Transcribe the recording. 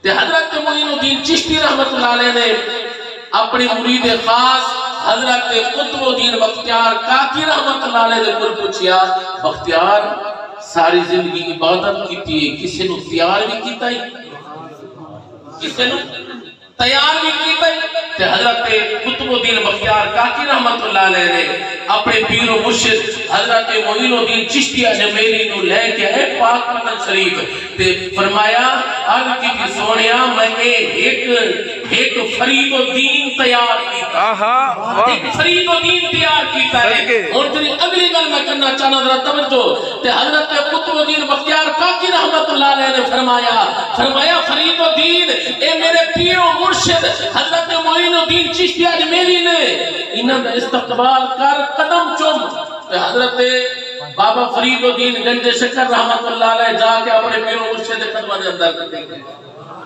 تے حضرت معین الدین چشتی رحمت اللہ علیہ نے اپنی مرید خاص حضرت قطب الدین بختیار کاکی رحمت اللہ علیہ نے کل پوچھیا بختیار ساری زندگی عبادت کیتی ہے کسی نو تیار بھی کیتا ہی کسی نو تیار بھی کیتا ہی تے حضرت قطب الدین بختیار کاکی رحمت اللہ علیہ نے اپنے پیر و مرشد حضرت معین الدین چشتی اجمیری نو لے کے اے پاک مدن شریف تے فرمایا عرض کی سونیا میں ایک فرید الدین تیار کیتا ایک فرید الدین تیار کیتا ہے اور تیری اگلی گل میں کرنا چاہنا ذرا توجہ تے حضرت قطب الدین بختیار کاکی رحمت اللہ علیہ نے فرمایا فرید الدین اے میرے پیر و مرشد حضرت معین الدین چشتی اجمیری نے انہاں دا استقبال کر قدم چوم تے حضرت بابا فرید الدین گنج شکر رحمت اللہ علیہ جا کے اپنے پیر و مرشد قدمہ دے اندر کر دیں